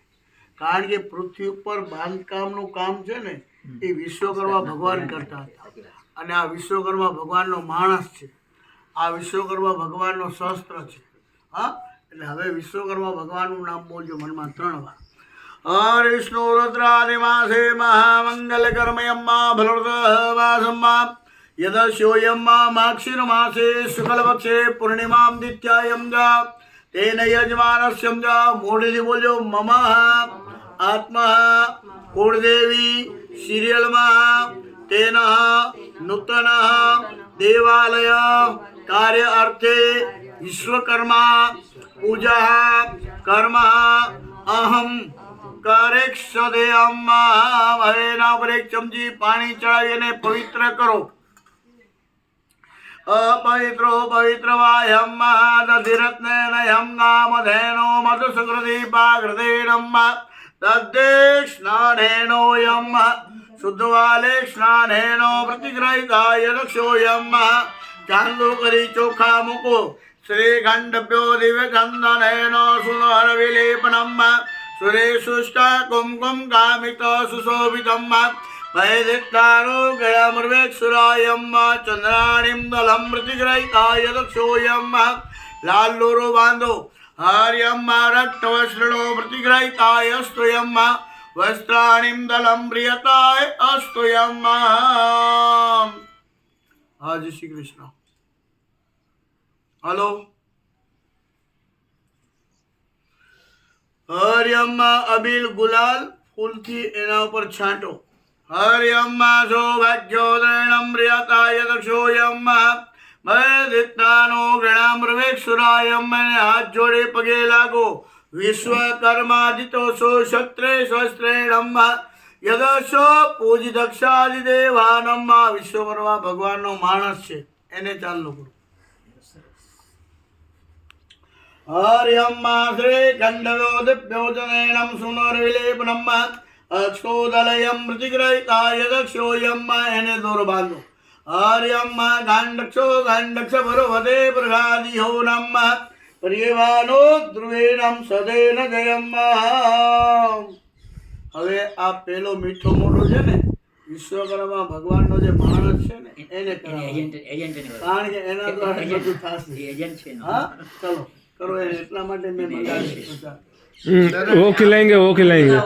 કારણ કે પૃથ્વી ઉપર બાંધકામનું કામ છે ને એ વિશ્વકર્મા ભગવાન કરતા હતા. અને આ વિશ્વકર્મા ભગવાનનો માણસ છે. આ વિશ્વકર્મા ભગવાનનો શસ્ત્ર છે. હા, એટલે હવે વિશ્વકર્મા ભગવાનનું નામ બોલજો મનમાં 3 વાર. હર વિષ્ણુ રુદ્રાદિમાસે મહામંગલ કર્મયમ્મા ભલૃતવાસમ્મા યદસ્યોયમ્મા માક્ષિરમાસે શુક્લપક્ષે પૂર્ણિમામ દિત્યાયમ જા તેન યજમાનસ્યમ જા. મોઢેથી બોલજો મમ આત્મા કુળદેવી સિરિયલમાં તેન નૂતન દેવાલય કાર્ય અર્થે વિશ્વકર્મા પૂજા કર્મ અહમ કરેક્ષદેયમ. હવે એના ઉપર 1 ચમચી પાણી ચડાવીને પવિત્ર કરો. अपवित्रो पवित्रवायम् दधिरत्नेन यं नामधेनो मधुसुकृतिपाकृतेनम् दद्धे स्नानेनोऽयं शुद्धवाले स्नानेनो प्रतिग्रहिताय दक्षोऽयं. ચાંદલો કરી ચોખા મૂકો, श्रीखण्डभ्यो दिव्यचन्दनेन सुनहरविलेपनम् सुरेशुष्ट कुङ्कुम कामित सुशोभितम् वैदिष्टानुग्रहमृवेक्षुरायम् चन्द्राणिं दलं प्रतिग्रहिताय दक्षोऽयम् लाल्लूरो बान्धो हर्यम् रक्तवस्त्रणो प्रतिग्रहिताय स्तुयम् वस्त्राणिं दलं प्रियताय अस्तुयम्। हाँ जी श्री कृष्ण। हेलो हरियम अबील गुलाल फूलथी एना पर छांटो हरियम सौभाग्योदयनम प्रियताय दक्षोयम मयदित्तानो गणामृवेक्षुरायम हाथ जोड़े पगे लागो विश्वकर्मादितो शस्त्रे शस्त्रेणम यदशो पूजित दक्षादिदेवानम विश्वकर्मा भगवान नो मानस छे एने चालू करो। हरियम श्री खंडव्योदिप्योजनेनम सुनोर्विलेपनम अक्षोदलयम प्रतिग्रहिताय दक्षोयम एने दोर बांधो हरियम गांडक्षो गांडक्ष भरवदे प्रगादिहो नम प्रियवानो ध्रुवेणम सदेन जयम। હવે આ પેલો મીઠો મોઢો છે ને વિશ્વકર્મા ભગવાનનો જે માણસ છે ને એને કરાવો કારણ કે એના દ્વારા બધું થશે। હા ચલો करो એટલા માટે મેં મંગાવ્યું।
वो खिलाएंगे वो खिलाएंगे।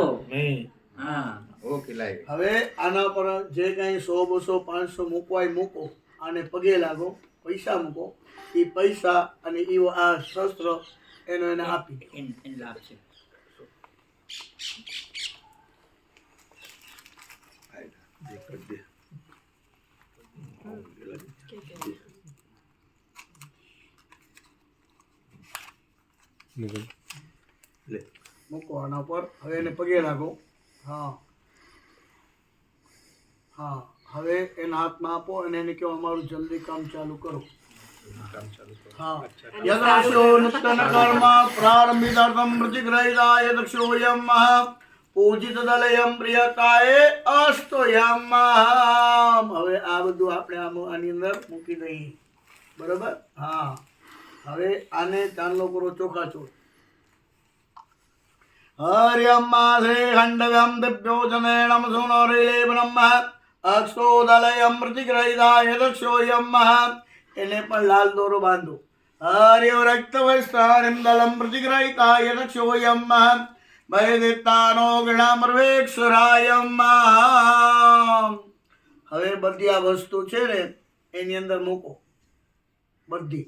હવે આના પર જે કાંઈ 100 200 500 મૂકવાય મૂકો આને પગે લાગો પૈસા મૂકો એ પૈસા અને એ આ શસ્ત્ર એનો એને આપી
લાભ છે।
મૂકો આના પર હવે એને પગે લાગો। હા હા હવે એના હાથમાં આપો અને એને કહો અમારું જલ્દી કામ ચાલુ કરો। हाँ यदाशो नूतन कर्म प्रारंभितार्थं प्रतिग्रहिताय दक्षोऽयं पूजित दलयं प्रियताय अस्तोयं। હવે આ બધું આપણે આની અંદર મૂકી દઈએ બરાબર। હા હવે આને ચાંદલો કરો ચોખાચોળ। हरियम श्री खंडव्यम दिव्योजनेनम सुनोर्विलेपनम अक्षोदलयं प्रतिग्रहिताय दक्षोऽयं એને પણ લાલ દોરો બાંધો હરિયો રક્તવસ્ત્રાણિમ દલમ પ્રતિગ્રહિતાય દક્ષોયમ વૈદિત્તાનો ગણામર્વેક્ષરાયમ। હવે બધી આ વસ્તુ છે ને એની અંદર મૂકો બધી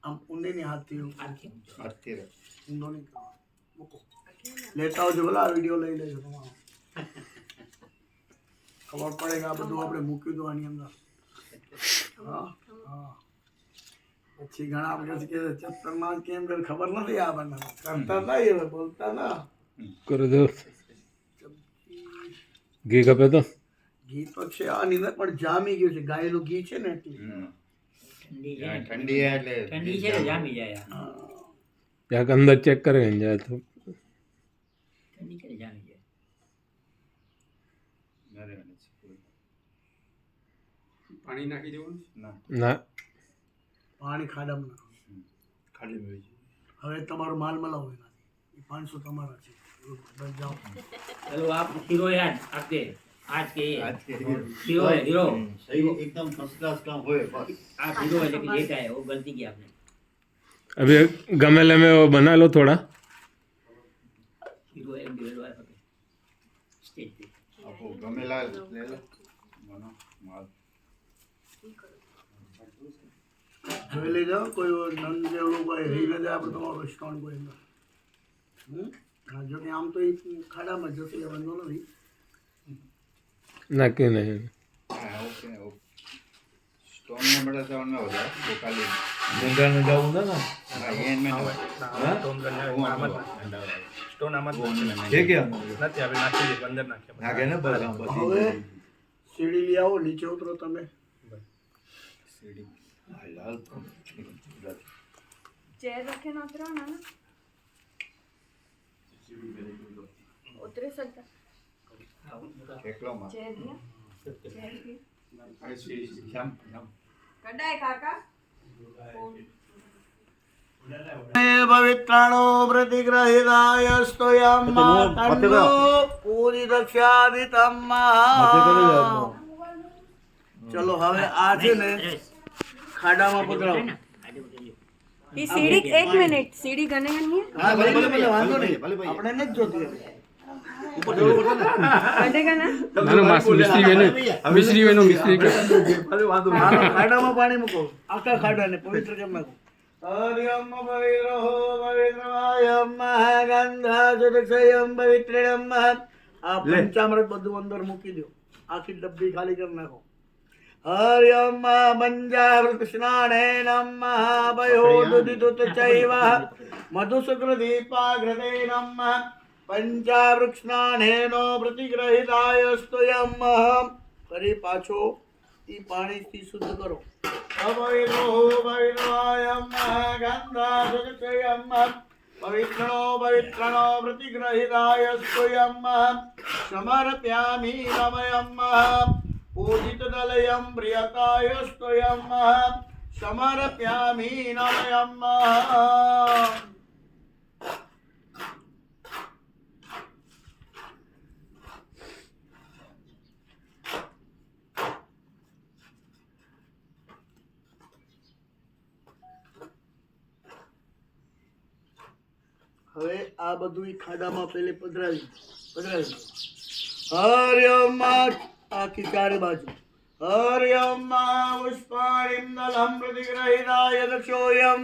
આમ ઊંડીની હાથથી ઊંડો નહીં કરો મૂકો લેતા આવજો ભલા આ વિડીયો લઈ લેજો તમારો ખબર પડે કે આ બધું આપણે મૂક્યું હતું આની અંદર। હા પછી ઘણા પછી કે ચપ્પરમાં કેમ કરે ખબર નથી આ બના કરતા હતા એ બોલતા ના
कर दो घी खपे तो
ઘી તો છે આની અંદર પણ જામી ગયું છે ગાયેલું ઘી છે ને એટલે
ઠંડી છે ને જામી જાય।
यहाँ के अंदर चेक करेंगे जाए तो
ઠંડી છે ને જામી જાય।
પાણી નાખી દેવું
ना
પાણી ખાડામાં નાખો।
ખાલી મળી
હવે તમારો માલ મલાવો એનાથી 500 તમારા છે બસ જાઓ।
चलो आप हीरो यार आपके आज के हीरो है हीरो
सही एकदम फर्स्ट क्लास काम होए बस
आप हीरो है लेकिन ये क्या है वो गलती की आपने।
अभी गमले में वो बना लो थोड़ा
हीरो एक डेढ़ बार पकड़ स्टेज पे
आपको गमेला ले लो बनो माल
જોઈ લેજો કોઈ નંદ જેવડું કોઈ રહી ન જાય આપણે તમારો રેસ્ટોરન્ટ કોઈ અંદર જો કે આમ તો એ ખાડામાં જશે એ વાંધો નથી।
ना कि नहीं
ओके स्टोन में बड़ा सा में हो जाए वो खाली
ગંગા ને જવું ને
ये में
સ્ટોન આમાં
છે કે
નથી હવે નાખી દે અંદર નાખ્યા
નાખે ને બસ આમ
હવે
પછી
સીડી લઈ આવો નીચે ઉતરો તમે।
सीढ़ी
લાલ
चेयर रखे ना उतरो ना ना उतरे सकता
फेंकलो मार
चेयर दिया चेयर की
શ્યામ
कडाई काका
પવિત્રાણો પ્રતિગ્રહિતાય સ્તોયમ તન્નો પૂરિદક્ષાદિતમ ચલો હવે આ છે ને ખાડામાં પધરાવો.
ये सीढ़ी एक मिनट सीढ़ी गने गनी है
હા ભલે ભલે ભલે વાંધો નહીં
ભલે ભાઈ.
આપણે નથી જોતી હવે.
गनेगा ना
હાલો, ખાડામાં પાણી મૂકો આખા ખાડાને પવિત્ર કરી નાખો. હરિયમ પવિત્ર હો પવિત્રવાયમ ગંધાસુદક્ષયમ પવિત્રમ. આ પંચામૃત બધું અંદર મૂકી દો, આખી ડબ્બી ખાલી કરી નાખો. હરિયમ પંચામૃત સ્નાને નમઃ ભયોદુદિતુત ચૈવ મધુશુક્રદીપાઘ્રતે નમઃ પંચામૃત સ્નાનેનો પ્રતિગ્રહિતાય સ્તોયમ. ફરી પાછો ઈ પાણીથી શુદ્ધ કરો. અપવિત્રો પવિત્રાયમ ગંધાસુદક્ષયમ પવિત્રણો પ્રતિગ્રહિતાય સ્તોયમ સમર્પ્યામિ નમયમ પૂજિતદલયમ પ્રિયતાય સ્તોયમ સમર્પ્યામિ નમયમ. હવે આ બધું ઈ ખાડામાં પેલે પધરાવી હરિયમ આખી ચારે બાજુ. હરિયમ પુષ્પાણીમ દલહમ પ્રતિગ્રહિતાય દક્ષોયમ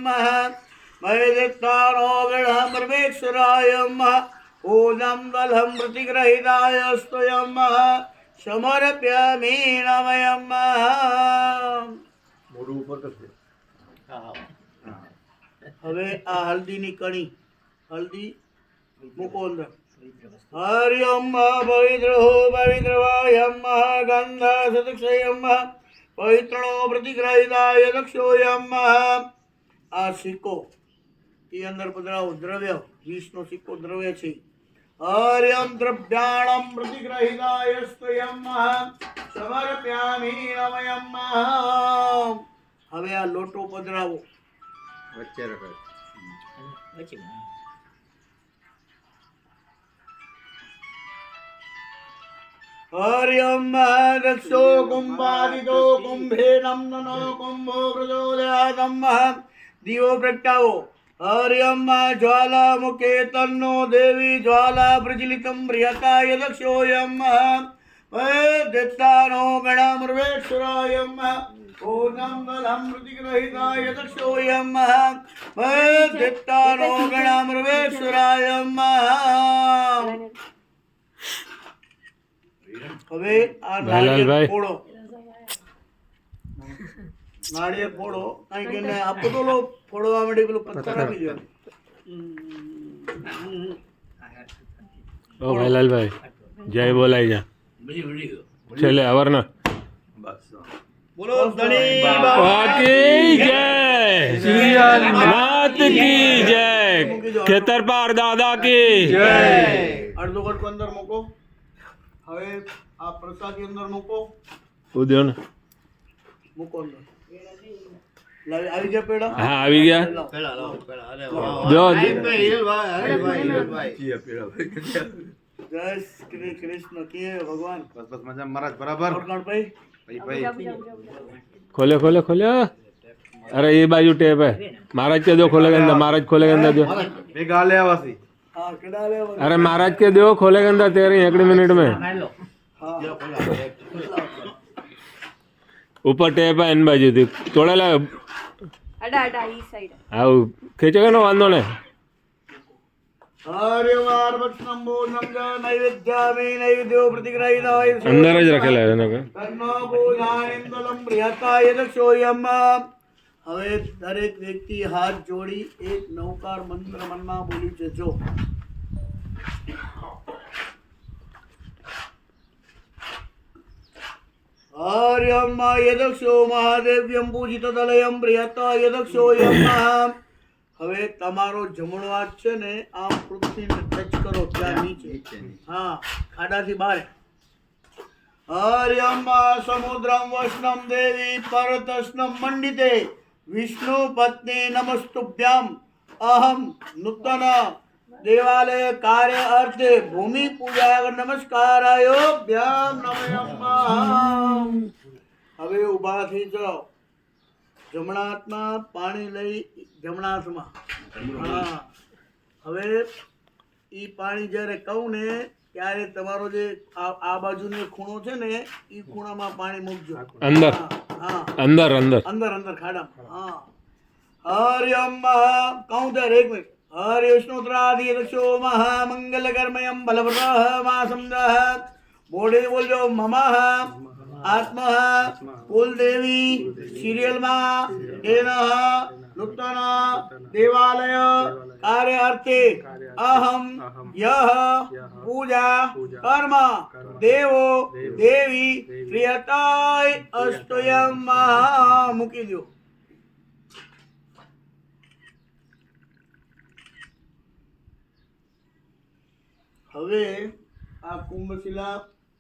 મહેદત્તાનો ગણહમ પરમેશ્વરાયમ પૂજમ દલહમ પ્રતિગ્રહિતાય સ્તોયમ સમર્પ્યામિ નમયમ. હવે આ હલ્દીની કણી હલ્દી મૂકો અંદર. હરિયમ પવિત્ર હો પવિત્રવાયમ ગંધાસુદક્ષયમ પવિત્રણો પ્રતિગ્રહિતાય દક્ષોયમ. આ સિક્કો એ અંદર પધરાવો. દ્રવ્ય 20 નો સિક્કો દ્રવ્ય છે. હરિયમ દ્રવ્યાણમ પ્રતિગ્રહિતાય સ્તોયમ સમર્પ્યામિ નમયમ. હવે આ લોટો પધરાવો. હરિયમ દક્ષો કુંભાદિતો કુંભે નમનો કુંભો પ્રચોદયાતમ. દીવો પ્રગટાવો. હરિયમ જ્વાલા મુખે તન્નો દેવી જ્વાલા પ્રજ્વલિતમ પ્રિયતાય દક્ષોયમ દત્તાનો ગણામર્વેશ્વરાયમ પૂર્ણમ બલમ પ્રતિગ્રહિતાય દક્ષોયમ દત્તાનો ગણામર્વેશ્વરાયમ. હવે આ નાળિયેર ફોડો. નાળિયેર ફોડો કારણ કે એને આ બધો ફોડવા માટે પેલું પથ્થર આપી દો.
ઓ ભાઈલાલભાઈ જય બોલાઈ જા છેલ્લે અવરના
બોલો ધણી બાબા
की जय नाथ की जय खेतरपार दादा की जय.
અડધો કટકો અંદર મૂકો. હવે આ પ્રસાદી અંદર મૂકો.
ઉદ્યો ને
મૂકો અંદર. આવી ગયા પેડા?
હા આવી ગયા.
પેલા લાવો પેલા. અરે
જો
ભાઈ હિરલભાઈ, અરે ભાઈ હિરલભાઈ.
જય શ્રી કૃષ્ણ કે ભગવાન.
બસ બસ મજા મહારાજ બરાબર.
ભાઈ
ભાઈ
खोले खोले खोले. अरे ये बाजू टेप है. महाराज के दो खोलेगा अंदर. महाराज खोलेगा अंदर दो.
ભેગા લે આવાસી.
હા કેડા લે.
अरे महाराज के दो खोलेगा अंदर तेरे 1 मिनट में.
હા
ऊपर टेप है इन बाजू थी थोड़ा ला
अड़ा अड़ा ई साइड
आओ खींचेगा ना वांधो ने.
हरे वार भक्षणंबो नमग नैवेद्यामि नैवेद्यो प्रतिग्रहिताय
अंदर જ રાખેલા છે ને કે
તન્નો પૂજાનિંદલમ પ્રિયતાય દક્ષોયમ. હવે દરેક વ્યક્તિ હાથ જોડી એક નવકાર મંત્ર મનમાં બોલી જજો. હરિયમ યદક્ષો મહાદેવ્યમ પૂજિતદલયમ પ્રિયતાય દક્ષોયમ. હવે તમારો જમણો હાથ છે ને આમ પૃથ્વીને ટચ કરો ત્યાં નીચે. હા ખાડાથી બહાર. હરિયમ સમુદ્રમ વૈષ્ણમ દેવી પરતસ્નમ મંડિતે વિષ્ણુ પત્ની નમસ્તુભ્યામ अहम नूतन देवालय कार्य अर्थे भूमि पूजा नमस्कारायोभ्याम नमः। હવે ઊભા થઈ જાઓ, જમણા હાથમાં પાણી લઈ જમણા હાથમાં, હા, હવે ઈ પાણી જ્યારે કહું ને ત્યારે તમારો જે આ બાજુનો ખૂણો છે ને એ ખૂણામાં પાણી મૂકજો,
અંદર
હા,
અંદર અંદર
અંદર અંદર ખાડામાં, હા। હરિયમ કહું ત્યારે 1 મિનિટ। હરિ વિષ્ણુત્રાદિ દક્ષો મહામંગલકર્મયમ બલવ્રતઃ માસંદઃ, મોઢે બોલજો મમઃ આત્મઃ કુલદેવી સિરિયલમાં એનઃ નૂતન દેવાલય કાર્ય અર્થે અહમ યહ પૂજા કર્મ દેવો દેવી પ્રિયતાય અસ્તયમ મૂકી દો। હવે આ કુંભશિલા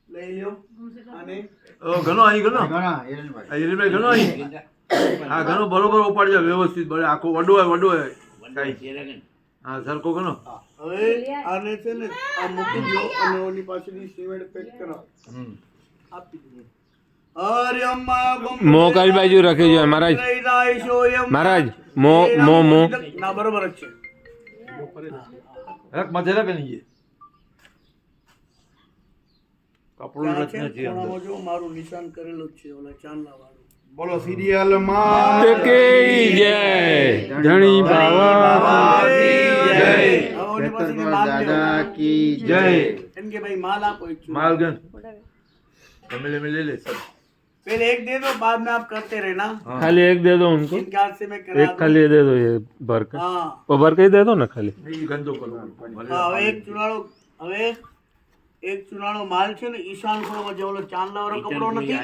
લઈ લ્યો અને
ઘણો અહીં ઘણો
ઘણા હિરેનભાઈ
હિરેનભાઈ ઘણો અહીં હા ઘણો બરોબર ઉપાડજો વ્યવસ્થિત બળે આખો વડો હોય હા સરખો ઘણો
હવે આને છે ને આ મૂકી દો અને ઓની પાસેથી સિમેન્ટ પેક કરો, આપી દો। હરિયમ
મોકલ બાજુ રાખી જો મહારાજ, મહારાજ મો
ના બરોબર જ છે।
માથે રાખે નહીં કપડું
ત્યાં
રચના
છે
છે અંદર
ખૂણામાં જો મારું નિશાન કરેલું જ છે ઓલા ચાંદલા વાળું।
બોલો સિરિયલમાં
કે જય ધણી બાવા
જય। હવે ઓની પાસેથી માલ લ્યો।
દાદા કી
જય
એમ કે ભાઈ માલ આપો એક ચૂલો।
मालगन तमिल में ले ले सब
पहले एक दे दो, बाद में आप करते रहना।
खाली एक दे दो उनको,
इनके हाथ से मैं करा
एक खाली दे दो ये भर के,
हाँ
वो भर के ही दे दो ना खाली।
नहीं गंदो करो
हाँ, હવે એક ચુનાળો માલ છે ને ઈશાન ખૂણામાં જે ઓલો ચાંદલા વાળો કપડો નથી,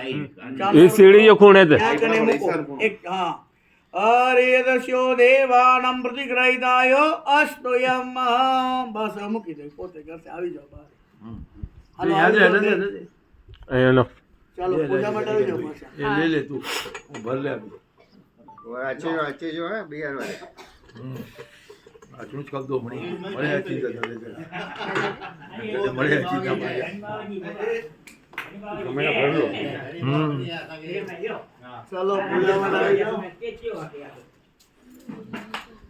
ये सीढ़ी जो खूणे थे
ત્યાં કને મૂકો એક, હા। હરે દસ્યો દેવાનમ પ્રતિગ્રહિતાય અસ્તોયમ, બસ હવે મૂકી દે, પોતે કરશે, આવી જાઓ બહાર। હાલો,
याद
આવી
है
જાઓ,
ना
એનો
ચાલો પૂજા માટે આવી જાઓ પાછા।
ये ले ले तू वो भर ले अभी
अच्छे जो है बिहार वाले
आचुन कर दो मणि बड़े अच्छी जगह ले बड़े अच्छी जगह मैं भर लो
ચાલો પૂજા માટે આવી જાઓ।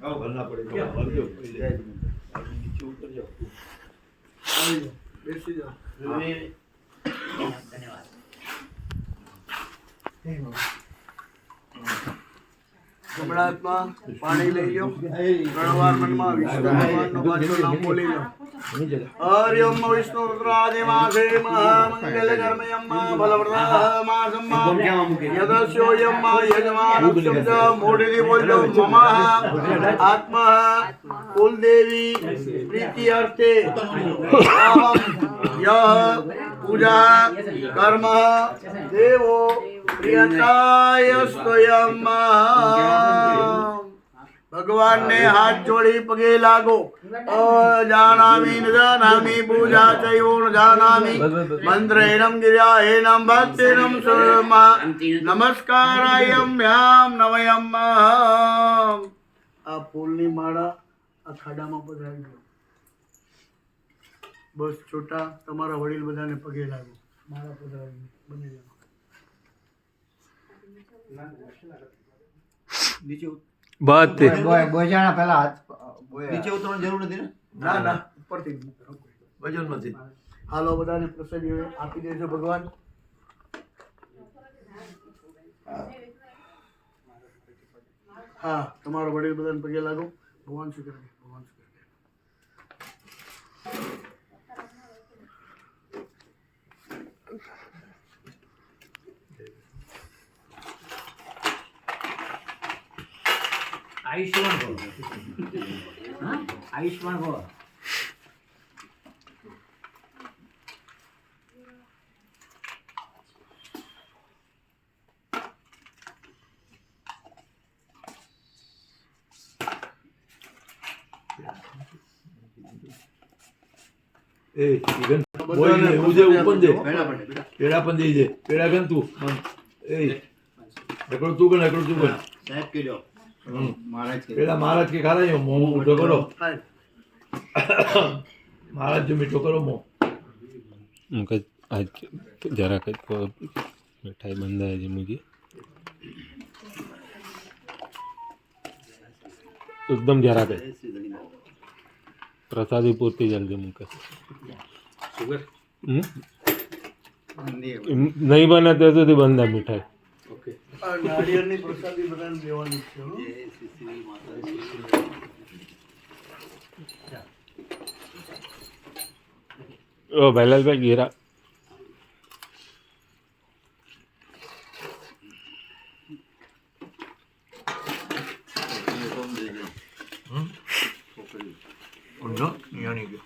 आओ भरना पड़ेगा भर दो पहले नीचे उतर जाओ
આવી જાઓ, બેસી જાઓ। જમણા હાથમાં પાણી લઈ લો, 3 વાર મનમાં વિષ્ણુ ભગવાનનું પાછું નામ બોલી લો। હરિ વિષ્ણુ રુદ્રાદિમાસે મહામંગલકર્મયમ બલવ્રતઃ માસમ્મા યદસ્યોયમ યજમાનસ્ય ચ, મોઢેથી બોલજો મમ આત્મઃ કુલદેવી પ્રીતિ અર્થે અહમ યહ પૂજા કર્મ દેવો પ્રિયતાય સ્વયં। ભગવાનને હાથ જોડી પગે લાગો। જાનામી ન જાનામી પૂજા ચૈવો ન જાનામી મંત્રેણમ ગિર્યાહેનમ ભક્તિનમ સ્વયં નમસ્કારાયમ ભ્યામ નમયમ। આ ફૂલની માળા આ ખાડામાં પધરાવી દો। બસ છોટા તમારા વડીલ બધાને પગે લાગો, માળા પધરાવી બની જાઓ। નીચે
बात थी
બોજાણા પહેલા હાથ
नीचे उतरने जरूर नहीं ना
ના ના ઉપરથી જ મૂકો।
वजन मत
હાલો બધાને પ્રસાદી હવે આપી દેજો ભગવાન। હા, તમારો વડીલ બધાને પગે લાગો। ભગવાન શું કરે, ભગવાન શું કરે।
આયુષ્યમાન ભવ, હા આયુષ્યમાન ભવ।
ए इगन बोल दे मुझे ऊपर दे
પહેલા પડે બેટા
पेड़ा पन दे पेड़ा गन तू ए एकड़ो तू गन
સાહેબ કીધો
પેલા મહારાજ કે ખાલા મોં મીઠો કરો મહારાજ જો મીઠો કરો મોં
उनका आज जरा को मिठाई बंदा है जी मुझे एकदम जरा के प्रसादी पूर्ति जल्दी मुझे
शुगर
नहीं बना तो સુધી બંધ આ મીઠાઈ
ઓકે
આ નાળિયેરની પ્રસાદી બધાને દેવાની છે હો.
ओ भाईलाल भाई गिरा
ઊંધો નિયાણી ગયો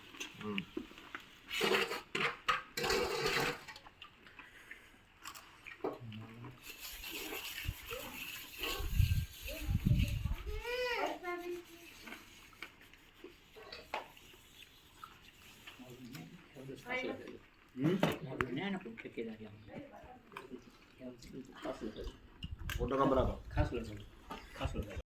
ખાસ લો